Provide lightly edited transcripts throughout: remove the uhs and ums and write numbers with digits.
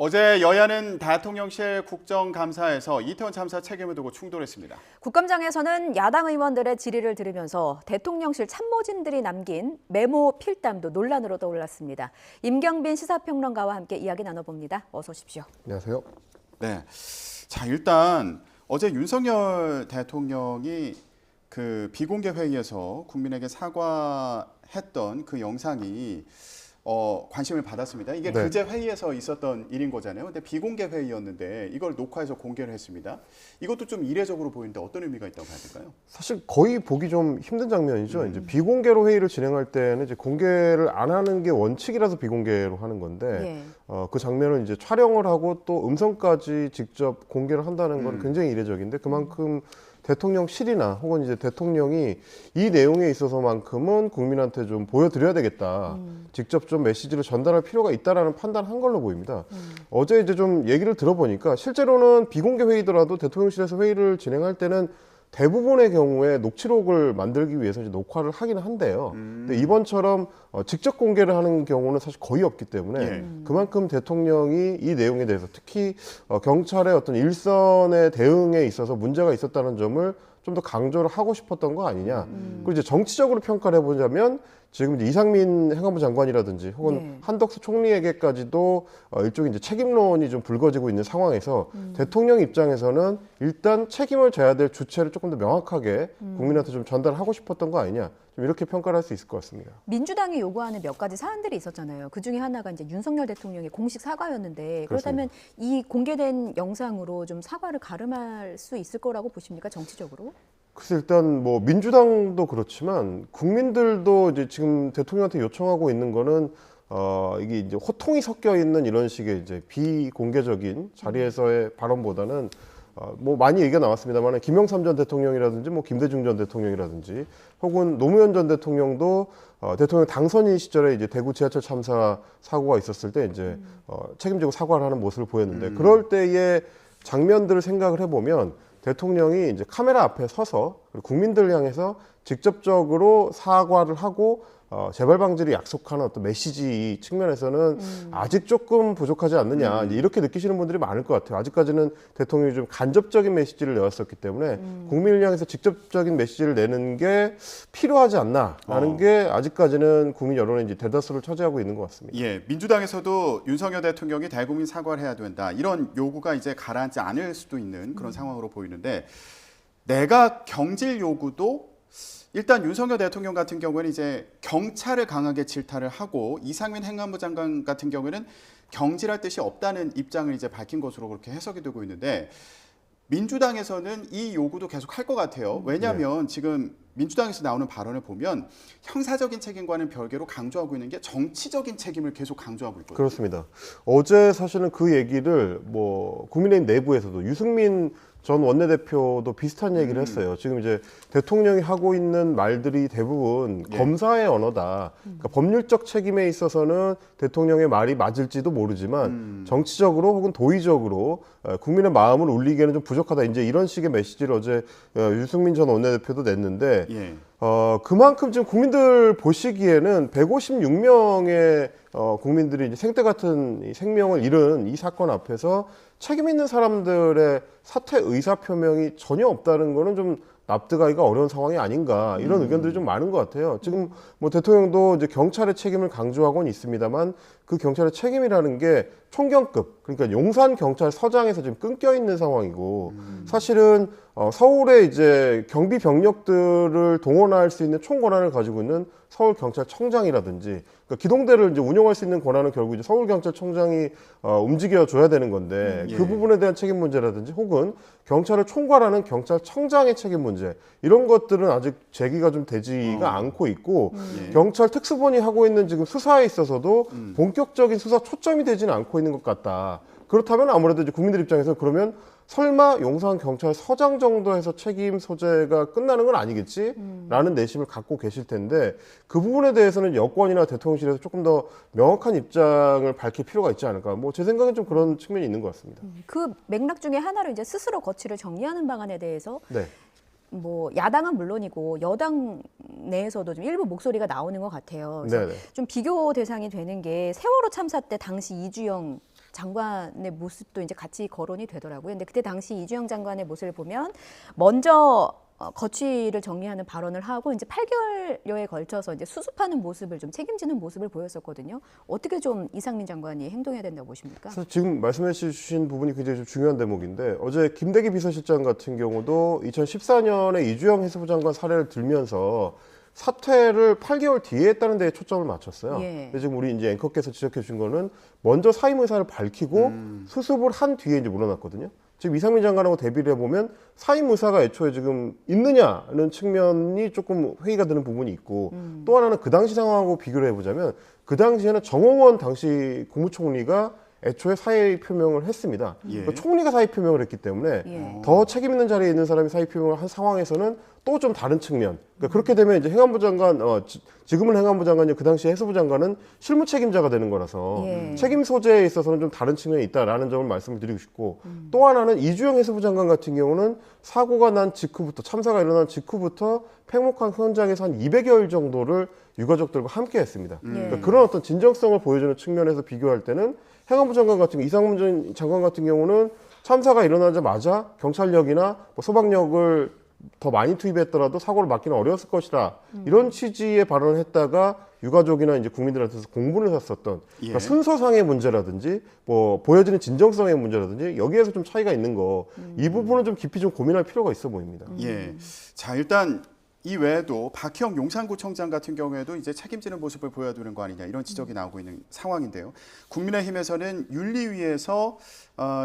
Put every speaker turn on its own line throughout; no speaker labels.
어제 여야는 대통령실 국정감사에서 이태원 참사 책임을 두고 충돌했습니다.
국감장에서는 야당 의원들의 질의를 들으면서 대통령실 참모진들이 남긴 메모 필담도 논란으로 떠올랐습니다. 임경빈 시사평론가와 함께 이야기 나눠봅니다. 어서 오십시오.
안녕하세요.
네, 자 일단 어제 윤석열 대통령이 그 비공개 회의에서 국민에게 사과했던 그 영상이 관심을 받았습니다. 이게
네.
그제 회의에서 있었던 일인 거잖아요. 근데 비공개 회의였는데 이걸 녹화해서 공개를 했습니다. 이것도 좀 이례적으로 보이는데 어떤 의미가 있다고 봐야 될까요?
사실 거의 보기 좀 힘든 장면이죠. 이제 비공개로 회의를 진행할 때는 이제 공개를 안 하는 게 원칙이라서 비공개로 하는 건데 그 장면을 이제 촬영을 하고 또 음성까지 직접 공개를 한다는 건 굉장히 이례적인데 그만큼 대통령실이나 혹은 이제 대통령이 이 내용에 있어서만큼은 국민한테 좀 보여드려야 되겠다. 직접 좀 메시지를 전달할 필요가 있다라는 판단한 걸로 보입니다. 어제 이제 좀 얘기를 들어보니까 실제로는 비공개 회의더라도 대통령실에서 회의를 진행할 때는 대부분의 경우에 녹취록을 만들기 위해서 이제 녹화를 하긴 한데요. 근데 이번처럼 직접 공개를 하는 경우는 사실 거의 없기 때문에 그만큼 대통령이 이 내용에 대해서 특히 경찰의 어떤 일선의 대응에 있어서 문제가 있었다는 점을 좀 더 강조를 하고 싶었던 거 아니냐. 그리고 이제 정치적으로 평가를 해보자면 지금 이제 이상민 행안부 장관이라든지 혹은 한덕수 총리에게까지도 일종의 이제 책임론이 좀 불거지고 있는 상황에서 대통령 입장에서는 일단 책임을 져야 될 주체를 조금 더 명확하게 국민한테 좀 전달하고 싶었던 거 아니냐. 좀 이렇게 평가를 할 수 있을 것 같습니다.
민주당이 요구하는 몇 가지 사안들이 있었잖아요. 그 중에 하나가 이제 윤석열 대통령의 공식 사과였는데 그렇다면 이 공개된 영상으로 좀 사과를 가름할 수 있을 거라고 보십니까? 정치적으로?
글쎄 일단 뭐 민주당도 그렇지만 국민들도 이제 지금 대통령한테 요청하고 있는 거는 이게 이제 호통이 섞여 있는 이런 식의 이제 비공개적인 자리에서의 발언보다는 뭐 많이 얘기가 나왔습니다만 김영삼 전 대통령이라든지 뭐 김대중 전 대통령이라든지 혹은 노무현 전 대통령도 대통령 당선인 시절에 이제 대구 지하철 참사 사고가 있었을 때 이제 책임지고 사과를 하는 모습을 보였는데 그럴 때의 장면들을 생각을 해보면 대통령이 이제 카메라 앞에 서서 국민들을 향해서 직접적으로 사과를 하고 재발 방지를 약속하는 어떤 메시지 측면에서는 아직 조금 부족하지 않느냐 이렇게 느끼시는 분들이 많을 것 같아요. 아직까지는 대통령이 좀 간접적인 메시지를 내왔었기 때문에 국민을 향해서 직접적인 메시지를 내는 게 필요하지 않나라는 게 아직까지는 국민 여론의 이제 대다수를 차지하고 있는 것 같습니다.
예, 민주당에서도 윤석열 대통령이 대국민 사과를 해야 된다. 이런 요구가 이제 가라앉지 않을 수도 있는 그런 상황으로 보이는데 내각 경질 요구도 일단 윤석열 대통령 같은 경우에는 이제 경찰을 강하게 질타를 하고 이상민 행안부 장관 같은 경우에는 경질할 뜻이 없다는 입장을 이제 밝힌 것으로 그렇게 해석이 되고 있는데 민주당에서는 이 요구도 계속 할 것 같아요. 왜냐하면 지금 민주당에서 나오는 발언을 보면 형사적인 책임과는 별개로 강조하고 있는 게 정치적인 책임을 계속 강조하고 있거든요.
그렇습니다. 어제 사실은 그 얘기를 뭐 국민의힘 내부에서도 유승민 전 원내대표도 비슷한 얘기를 했어요. 지금 이제 대통령이 하고 있는 말들이 대부분 검사의 언어다. 그러니까 법률적 책임에 있어서는 대통령의 말이 맞을지도 모르지만 정치적으로 혹은 도의적으로 국민의 마음을 울리기에는 좀 부족하다. 이제 이런 식의 메시지를 어제 유승민 전 원내대표도 냈는데 그만큼 지금 국민들 보시기에는 156명의 국민들이 이제 생떼 같은 이 생명을 잃은 이 사건 앞에서 책임 있는 사람들의 사퇴 의사 표명이 전혀 없다는 거는 좀 납득하기가 어려운 상황이 아닌가 이런 의견들이 좀 많은 것 같아요. 지금 뭐 대통령도 이제 경찰의 책임을 강조하고는 있습니다만 그 경찰의 책임이라는 게 총경급 그러니까 용산 경찰서장에서 지금 끊겨 있는 상황이고 사실은 서울에 이제 경비 병력들을 동원할 수 있는 총 권한을 가지고 있는 서울 경찰청장이라든지 그러니까 기동대를 이제 운영할 수 있는 권한은 결국 이제 서울 경찰청장이 움직여 줘야 되는 건데 그 부분에 대한 책임 문제라든지 혹은 경찰을 총괄하는 경찰청장의 책임 문제 이런 것들은 아직 제기가 좀 되지가 않고 있고 경찰 특수본이 하고 있는 지금 수사에 있어서도 본격적인 수사 초점이 되지는 않고 있는 것 같다. 그렇다면 아무래도 이제 국민들 입장에서 그러면 설마 용산경찰서장 정도에서 책임 소재가 끝나는 건 아니겠지? 라는 내심을 갖고 계실 텐데 그 부분에 대해서는 여권이나 대통령실에서 조금 더 명확한 입장을 밝힐 필요가 있지 않을까. 뭐 제 생각엔 좀 그런 측면이 있는 것 같습니다.
그 맥락 중에 하나로 이제 스스로 거취를 정리하는 방안에 대해서 뭐 야당은 물론이고 여당 내에서도 좀 일부 목소리가 나오는 것 같아요. 그래서 좀 비교 대상이 되는 게 세월호 참사 때 당시 이주영 장관의 모습도 이제 같이 거론이 되더라고요. 근데 그때 당시 이주영 장관의 모습을 보면 먼저 거취를 정리하는 발언을 하고 이제 8개월여에 걸쳐서 이제 수습하는 모습을 좀 책임지는 모습을 보였었거든요. 어떻게 좀 이상민 장관이 행동해야 된다고 보십니까?
사실 지금 말씀해 주신 부분이 굉장히 좀 중요한 대목인데 어제 김대기 비서실장 같은 경우도 2014년에 이주영 해수부 장관 사례를 들면서 사퇴를 8개월 뒤에 했다는 데에 초점을 맞췄어요.
예.
근데 지금 우리 이제 앵커께서 지적해 주신 거는 먼저 사임 의사를 밝히고 수습을 한 뒤에 이제 물어났거든요. 지금 이상민 장관하고 대비를 해보면 사임 의사가 애초에 지금 있느냐는 측면이 조금 회의가 되는 부분이 있고 또 하나는 그 당시 상황하고 비교를 해보자면 그 당시에는 정홍원 당시 국무총리가 애초에 사의 표명을 했습니다.
예.
그러니까 총리가 사의 표명을 했기 때문에
예.
더 책임 있는 자리에 있는 사람이 사의 표명을 한 상황에서는 또 좀 다른 측면. 그러니까 그렇게 되면 이제 행안부 장관, 지금은 행안부 장관이 그 당시 해수부 장관은 실무 책임자가 되는 거라서
예.
책임 소재에 있어서는 좀 다른 측면이 있다라는 점을 말씀을 드리고 싶고 또 하나는 이주영 해수부 장관 같은 경우는 사고가 난 직후부터 참사가 일어난 직후부터 팽목항 현장에서 한 200여일 정도를 유가족들과 함께 했습니다. 그러니까 그런 어떤 진정성을 보여주는 측면에서 비교할 때는 행안부 장관 같은 이상민 장관 같은 경우는 참사가 일어나자마자 경찰력이나 뭐 소방력을 더 많이 투입했더라도 사고를 막기는 어려웠을 것이다. 이런 취지의 발언을 했다가 유가족이나 이제 국민들한테서 공분을 샀었던 그러니까
예.
순서상의 문제라든지 뭐 보여지는 진정성의 문제라든지 여기에서 좀 차이가 있는 거 이 부분은 좀 깊이 좀 고민할 필요가 있어 보입니다.
예. 자, 일단 이 외에도 박희영 용산구청장 같은 경우에도 이제 책임지는 모습을 보여야 되는 거 아니냐 이런 지적이 나오고 있는 상황인데요. 국민의힘에서는 윤리위에서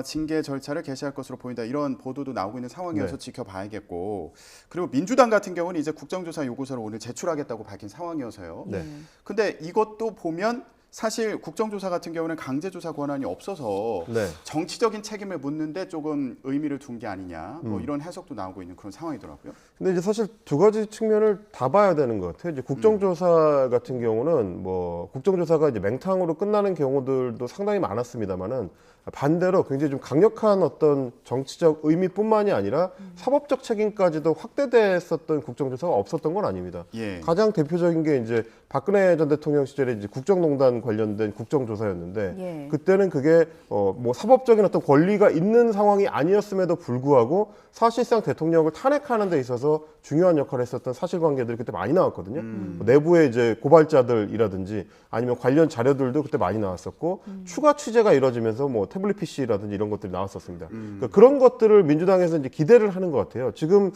징계 절차를 개시할 것으로 보인다 이런 보도도 나오고 있는 상황이어서
네.
지켜봐야겠고 그리고 민주당 같은 경우는 이제 국정조사 요구서를 오늘 제출하겠다고 밝힌 상황이어서요.
네.
근데 이것도 보면 사실 국정조사 같은 경우는 강제조사 권한이 없어서
네.
정치적인 책임을 묻는데 조금 의미를 둔 게 아니냐 뭐 이런 해석도 나오고 있는 그런 상황이더라고요.
근데 이제 사실 두 가지 측면을 다 봐야 되는 것 같아요. 이제 국정조사 같은 경우는 뭐 국정조사가 이제 맹탕으로 끝나는 경우들도 상당히 많았습니다만은 반대로 굉장히 좀 강력한 어떤 정치적 의미뿐만이 아니라 사법적 책임까지도 확대됐었던 국정조사가 없었던 건 아닙니다.
예.
가장 대표적인 게 이제 박근혜 전 대통령 시절에 이제 국정농단 관련된 국정조사였는데
예.
그때는 그게 뭐 사법적인 어떤 권리가 있는 상황이 아니었음에도 불구하고 사실상 대통령을 탄핵하는 데 있어서 중요한 역할을 했었던 사실관계들이 그때 많이 나왔거든요. 뭐 내부의 이제 고발자들이라든지 아니면 관련 자료들도 그때 많이 나왔었고 추가 취재가 이루어지면서 뭐 태블릿 PC라든지 이런 것들이 나왔었습니다. 그러니까 그런 것들을 민주당에서 이제 기대를 하는 것 같아요. 지금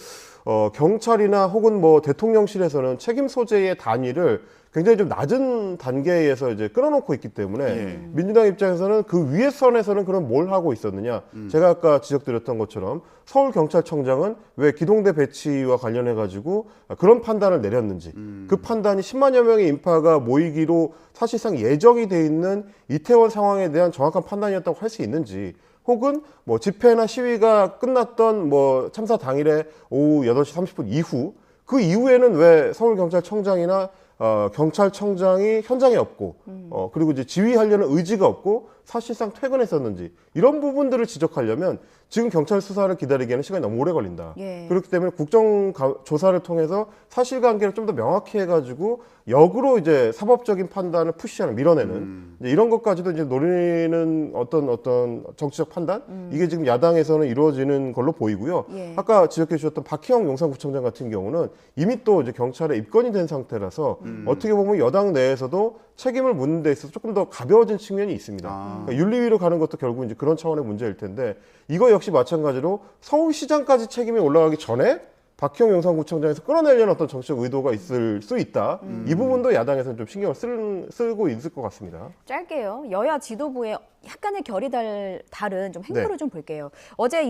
경찰이나 혹은 뭐 대통령실에서는 책임 소재의 단위를 굉장히 좀 낮은 단계에서 이제 끊어놓고 있기 때문에
예.
민주당 입장에서는 그 위에 선에서는 그럼 뭘 하고 있었느냐? 제가 아까 지적드렸던 것처럼 서울경찰청장은 왜 기동대 배치와 관련해 가지고 그런 판단을 내렸는지 그 판단이 10만여 명의 인파가 모이기로 사실상 예정이 돼 있는 이태원 상황에 대한 정확한 판단이었다고 할 수 있는지 혹은 뭐 집회나 시위가 끝났던 뭐 참사 당일에 오후 8시 30분 이후 그 이후에는 왜 서울경찰청장이나 경찰청장이 현장에 없고 그리고 이제 지휘하려는 의지가 없고 사실상 퇴근했었는지 이런 부분들을 지적하려면 지금 경찰 수사를 기다리기에는 시간이 너무 오래 걸린다.
예.
그렇기 때문에 국정조사를 통해서 사실관계를 좀 더 명확히 해가지고 역으로 이제 사법적인 판단을 푸시하는 밀어내는 이제 이런 것까지도 이제 노리는 어떤 정치적 판단 이게 지금 야당에서는 이루어지는 걸로 보이고요.
예.
아까 지적해 주셨던 박희영 용산구청장 같은 경우는 이미 또 이제 경찰에 입건이 된 상태라서 어떻게 보면 여당 내에서도 책임을 묻는 데 있어서 조금 더 가벼워진 측면이 있습니다. 그러니까 윤리위로 가는 것도 결국 이제 그런 차원의 문제일 텐데 이거 역시 마찬가지로 서울시장까지 책임이 올라가기 전에 박희영 용산구청장에서 끌어내려는 어떤 정치적 의도가 있을 수 있다. 이 부분도 야당에서는 좀 신경을 쓰고 있을 것 같습니다.
짧게요. 여야 지도부의 약간의 결이 다른 좀 행보를
네.
좀 볼게요. 어제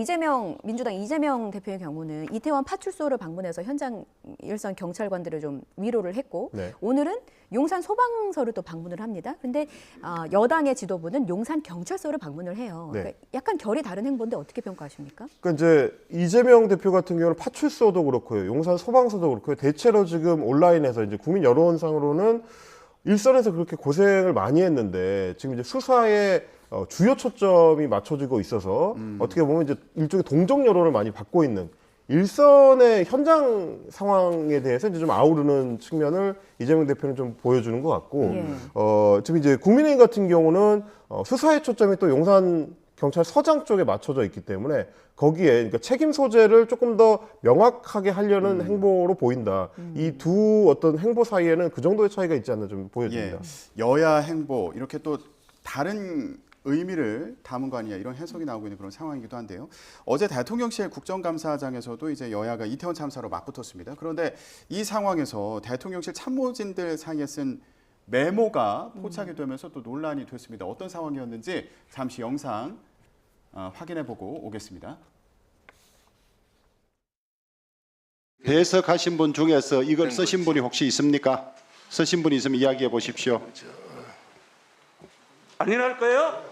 민주당 이재명 대표의 경우는 이태원 파출소를 방문해서 현장 일선 경찰관들을 좀 위로를 했고
네.
오늘은 용산 소방서를 또 방문을 합니다. 근데 여당의 지도부는 용산 경찰서를 방문을 해요.
네.
그러니까 약간 결이 다른 행보인데 어떻게 평가하십니까?
그러니까 이제 이재명 대표 같은 경우는 파출소도 그렇고요, 용산 소방서도 그렇고요. 대체로 지금 온라인에서 이제 국민 여론상으로는 일선에서 그렇게 고생을 많이 했는데 지금 이제 수사에 주요 초점이 맞춰지고 있어서 어떻게 보면 이제 일종의 동정 여론을 많이 받고 있는 일선의 현장 상황에 대해서 이제 좀 아우르는 측면을 이재명 대표는 좀 보여주는 것 같고, 지금 이제 국민의힘 같은 경우는 수사의 초점이 또 용산 경찰서장 쪽에 맞춰져 있기 때문에 거기에 그러니까 책임 소재를 조금 더 명확하게 하려는 행보로 보인다. 이 두 어떤 행보 사이에는 그 정도의 차이가 있지 않나 좀 보여집니다.
예. 여야 행보 이렇게 또 다른 의미를 담은 거 아니냐 이런 해석이 나오고 있는 그런 상황이기도 한데요. 어제 대통령실 국정감사장에서도 이제 여야가 이태원 참사로 맞붙었습니다. 그런데 이 상황에서 대통령실 참모진들 사이에 쓴 메모가 포착이 되면서 또 논란이 됐습니다. 어떤 상황이었는지 잠시 영상 확인해보고 오겠습니다.
배석하신 분 중에서 이걸 쓰신 분이 혹시 있습니까? 쓰신 분이 있으면 이야기해 보십시오.
아니랄까요?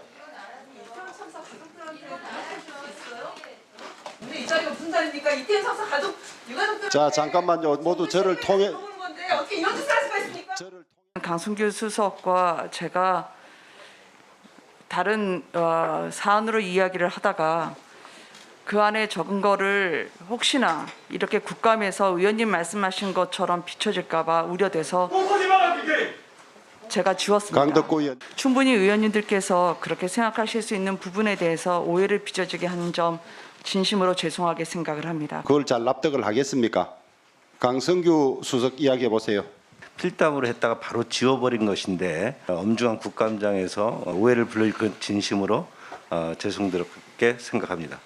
근데 이 자리가 무슨 자리입니까? 이태원 참사 가족 유가족들.
자, 잠깐만요. 모두 저를 통해
건데 어떻게 이런 짓을 할 수가 있습니까?
강승규 수석과 제가 다른 사안으로 이야기를 하다가 그 안에 적은 거를 혹시나 이렇게 국감에서 의원님 말씀하신 것처럼 비춰질까 봐 우려돼서 제가 지웠습니다.
강덕구 의원.
충분히 의원님들께서 그렇게 생각하실 수 있는 부분에 대해서 오해를 빚어지게 하는 점 진심으로 죄송하게 생각을 합니다.
그걸 잘 납득을 하겠습니까? 강성규 수석 이야기해 보세요.
필담으로 했다가 바로 지워버린 것인데 엄중한 국감장에서 오해를 불러일 건 진심으로 죄송스럽게 생각합니다.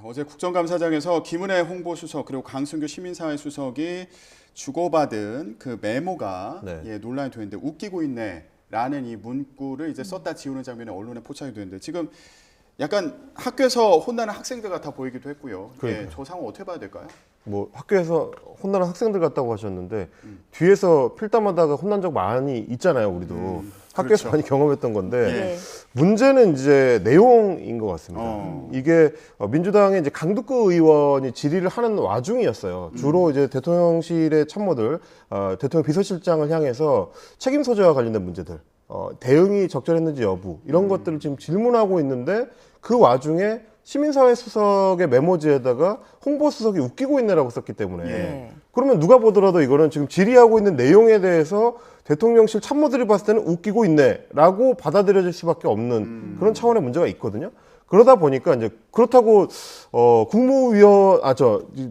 어제 국정감사장에서 김은혜 홍보수석 그리고 강승규 시민사회수석이 주고받은 그 메모가 논란이 되는데 웃기고 있네라는 이 문구를 이제 썼다 지우는 장면이 언론에 포착이 되는데 지금 약간 학교에서 혼나는 학생들 같아 보이기도 했고요. 예, 저 상황 어떻게 봐야 될까요?
뭐 학교에서 혼나는 학생들 같다고 하셨는데 뒤에서 필담하다가 혼난 적 많이 있잖아요, 우리도. 학교에서
그렇죠.
많이 경험했던 건데 문제는 이제 내용인 것 같습니다. 이게 민주당의 이제 강두구 의원이 질의를 하는 와중이었어요. 주로 이제 대통령실의 참모들, 대통령 비서실장을 향해서 책임 소재와 관련된 문제들, 대응이 적절했는지 여부 이런 것들을 지금 질문하고 있는데 그 와중에 시민사회 수석의 메모지에다가 홍보수석이 웃기고 있네라고 썼기 때문에 그러면 누가 보더라도 이거는 지금 질의하고 있는 내용에 대해서 대통령실 참모들이 봤을 때는 웃기고 있네라고 받아들여질 수밖에 없는 그런 차원의 문제가 있거든요. 그러다 보니까 이제 그렇다고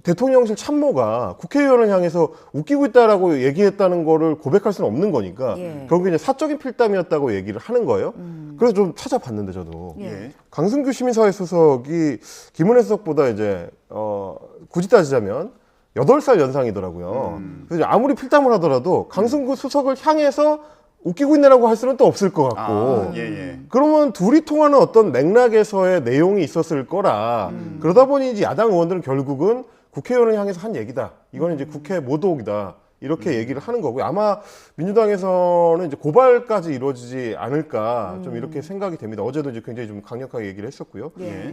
대통령실 참모가 국회의원을 향해서 웃기고 있다라고 얘기했다는 거를 고백할 수는 없는 거니까 결국에 이제 사적인 필담이었다고 얘기를 하는 거예요. 그래서 좀 찾아봤는데 저도 강승규 시민사회 수석이 김은혜 수석보다 이제 굳이 따지자면 8살 연상이더라고요. 그래서 아무리 필담을 하더라도 강승규 수석을 향해서 웃기고 있네라고 할 수는 또 없을 것 같고 그러면 둘이 통하는 어떤 맥락에서의 내용이 있었을 거라 그러다 보니 이제 야당 의원들은 결국은 국회의원을 향해서 한 얘기다. 이거는 이제 국회 모독이다. 이렇게 얘기를 하는 거고요. 아마 민주당에서는 이제 고발까지 이루어지지 않을까 좀 이렇게 생각이 됩니다. 어제도 이제 굉장히 좀 강력하게 얘기를 했었고요.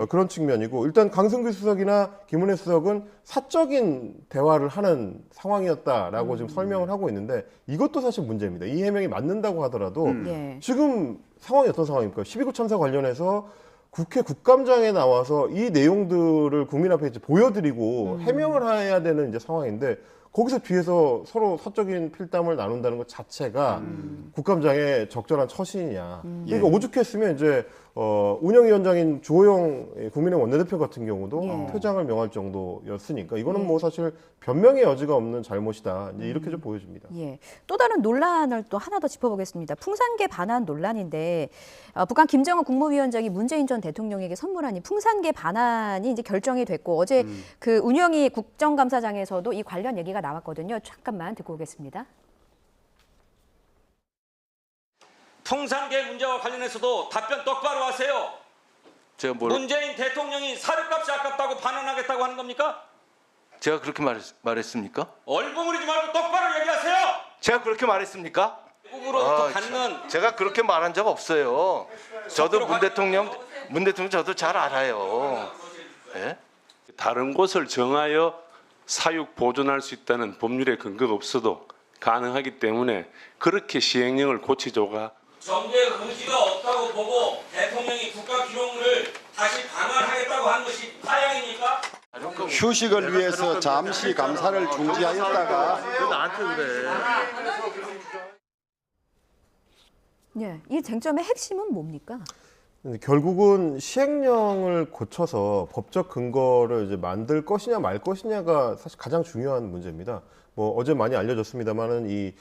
그런 측면이고 일단 강승규 수석이나 김은혜 수석은 사적인 대화를 하는 상황이었다라고 지금 설명을 하고 있는데 이것도 사실 문제입니다. 이 해명이 맞는다고 하더라도 지금 상황이 어떤 상황입니까? 12구 참사 관련해서 국회 국감장에 나와서 이 내용들을 국민 앞에 이제 보여드리고 해명을 해야 되는 이제 상황인데 거기서 뒤에서 서로 사적인 필담을 나눈다는 것 자체가 국감장의 적절한 처신이냐. 그러니까 오죽했으면 이제 운영위원장인 주호영 국민의힘 원내대표 같은 경우도 퇴장을 명할 정도였으니까 이거는 뭐 사실 변명의 여지가 없는 잘못이다. 이제 이렇게 좀 보여집니다.
또 다른 논란을 또 하나 더 짚어보겠습니다. 풍산개 반환 논란인데 북한 김정은 국무위원장이 문재인 전 대통령에게 선물한 이 풍산개 반환이 이제 결정이 됐고 어제 그 운영위 국정감사장에서도 이 관련 얘기가 나왔거든요. 잠깐만 듣고 오겠습니다.
풍산개 문제와 관련해서도 답변 똑바로 하세요.
제가
문재인 대통령이 사료값이 아깝다고 반환하겠다고 하는 겁니까?
제가 그렇게 말했습니까?
얼버무리지 말고 똑바로 얘기하세요.
제가 그렇게 말했습니까?
외국으로부터 갖는
제가 그렇게 말한 적 없어요. 저도 문 대통령 저도 잘 알아요. 네?
다른 곳을 정하여 사육 보존할 수 있다는 법률의 근거가 없어도 가능하기 때문에 그렇게 시행령을 고치조가
정부의 의지가 없다고 보고 대통령이 국가 기록물을 다시 반환하겠다고 한 것이 파양입니까?
휴식을 위해서 잠시 감사를 중지하였다가
왜 나한테 그래?
예, 이 쟁점의 핵심은 뭡니까?
결국은 시행령을 고쳐서 법적 근거를 이제 만들 것이냐 말 것이냐가 사실 가장 중요한 문제입니다. 뭐 어제 많이 알려졌습니다만은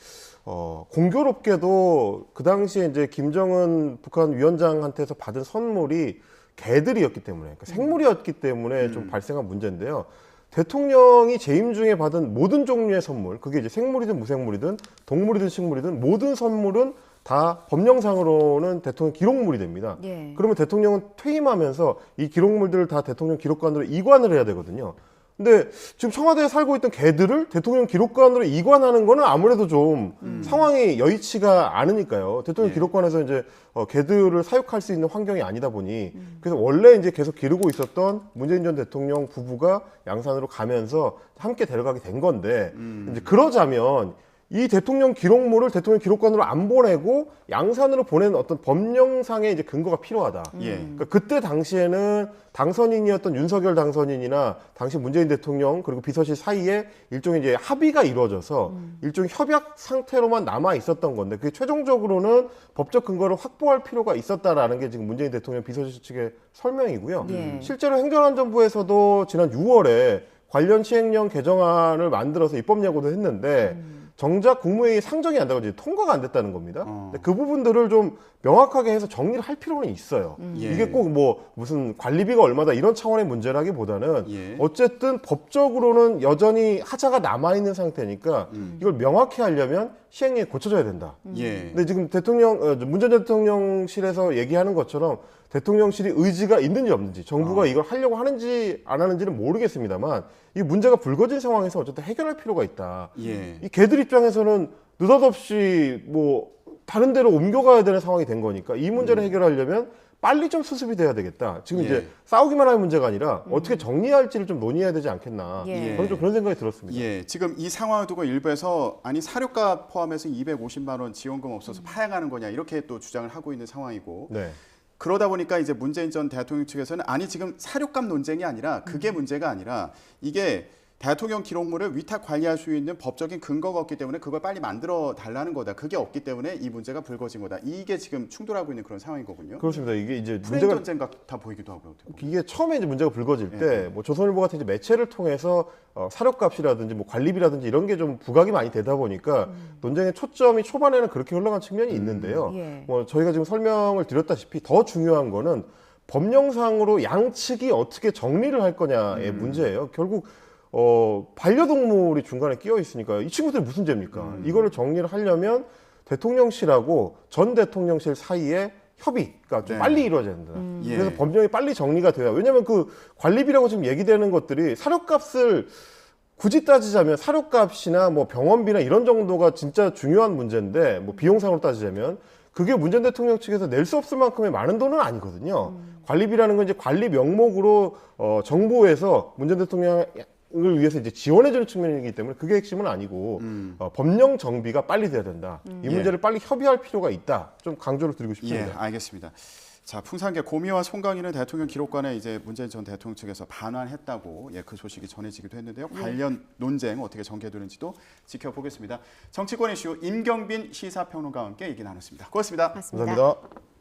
공교롭게도 그 당시에 이제 김정은 북한 위원장한테서 받은 선물이 개들이었기 때문에, 그러니까 생물이었기 때문에 좀 발생한 문제인데요. 대통령이 재임 중에 받은 모든 종류의 선물, 그게 이제 생물이든 무생물이든 동물이든 식물이든 모든 선물은 다 법령상으로는 대통령 기록물이 됩니다.
예.
그러면 대통령은 퇴임하면서 이 기록물들을 다 대통령 기록관으로 이관을 해야 되거든요. 근데 지금 청와대에 살고 있던 개들을 대통령 기록관으로 이관하는 거는 아무래도 좀 상황이 여의치가 않으니까요. 대통령
예.
기록관에서 이제 개들을 사육할 수 있는 환경이 아니다 보니 그래서 원래 이제 계속 기르고 있었던 문재인 전 대통령 부부가 양산으로 가면서 함께 데려가게 된 건데 이제 그러자면 이 대통령 기록물을 대통령 기록관으로 안 보내고 양산으로 보내는 어떤 법령상의 이제 근거가 필요하다.
예.
그러니까 그때 당시에는 당선인이었던 윤석열 당선인이나 당시 문재인 대통령 그리고 비서실 사이에 일종의 이제 합의가 이루어져서 일종의 협약 상태로만 남아 있었던 건데 그게 최종적으로는 법적 근거를 확보할 필요가 있었다라는 게 지금 문재인 대통령 비서실 측의 설명이고요.
예.
실제로 행정안전부에서도 지난 6월에 관련 시행령 개정안을 만들어서 입법 예고도 했는데 정작 국무회의 상정이 안 되고 이제 통과가 안 됐다는 겁니다. 근데 그 부분들을 좀 명확하게 해서 정리를 할 필요는 있어요.
예.
이게 꼭 뭐 무슨 관리비가 얼마다 이런 차원의 문제라기보다는
예.
어쨌든 법적으로는 여전히 하자가 남아 있는 상태니까 이걸 명확히 하려면 시행령이 고쳐져야 된다.
예.
근데 지금 문 전 대통령실에서 얘기하는 것처럼 대통령실이 의지가 있는지 없는지 정부가 이걸 하려고 하는지 안 하는지는 모르겠습니다만 이 문제가 불거진 상황에서 어쨌든 해결할 필요가 있다.
예.
이 개들 입장에서는 느닷없이 뭐 다른 데로 옮겨가야 되는 상황이 된 거니까 이 문제를 해결하려면 빨리 좀 수습이 돼야 되겠다. 지금
예.
이제 싸우기만 하는 문제가 아니라 어떻게 정리할지를 좀 논의해야 되지 않겠나.
예.
저는 좀 그런 생각이 들었습니다.
예, 지금 이 상황을 두고 일부에서 아니 사료값 포함해서 250만 원 지원금 없어서 파행하는 거냐 이렇게 또 주장을 하고 있는 상황이고
네.
그러다 보니까 이제 문재인 전 대통령 측에서는 아니 지금 사료값 논쟁이 아니라 그게 문제가 아니라 이게 대통령 기록물을 위탁 관리할 수 있는 법적인 근거가 없기 때문에 그걸 빨리 만들어 달라는 거다. 그게 없기 때문에 이 문제가 불거진 거다. 이게 지금 충돌하고 있는 그런 상황인 거군요.
그렇습니다. 이게 이제
프레임
문제가
전쟁 같아 보이기도 하고요. 어떻게 보면.
이게 처음에 이제 문제가 불거질 때 뭐 조선일보 같은 이제 매체를 통해서 사료값이라든지 뭐 관리비라든지 이런 게 좀 부각이 많이 되다 보니까 논쟁의 초점이 초반에는 그렇게 흘러간 측면이 있는데요.
예.
뭐 저희가 지금 설명을 드렸다시피 더 중요한 거는 법령상으로 양측이 어떻게 정리를 할 거냐의 문제예요. 결국 반려동물이 중간에 끼어 있으니까 이 친구들이 무슨 죄입니까? 이거를 정리를 하려면 대통령실하고 전 대통령실 사이에 협의가 좀
네.
빨리 이루어져야 된다.
예.
그래서 법령이 빨리 정리가 돼야. 왜냐하면 그 관리비라고 지금 얘기되는 것들이 사료값을 굳이 따지자면 사료값이나 뭐 병원비나 이런 정도가 진짜 중요한 문제인데 뭐 비용상으로 따지자면 그게 문 전 대통령 측에서 낼 수 없을 만큼의 많은 돈은 아니거든요. 관리비라는 건 이제 관리 명목으로 정부에서 문 전 대통령을 위해서 이제 지원해주는 측면이기 때문에 그게 핵심은 아니고 법령 정비가 빨리 돼야 된다. 이 문제를 빨리 협의할 필요가 있다. 좀 강조를 드리고 싶습니다.
예, 알겠습니다. 자, 풍산계 고미와 송강이는 대통령 기록관에 이제 문재인 전 대통령 측에서 반환했다고 그 소식이 전해지기도 했는데요. 관련 논쟁 어떻게 전개되는지도 지켜보겠습니다. 정치권 이슈 임경빈 시사평론가와 함께 얘기 나눴습니다. 고맙습니다.
맞습니다.
감사합니다.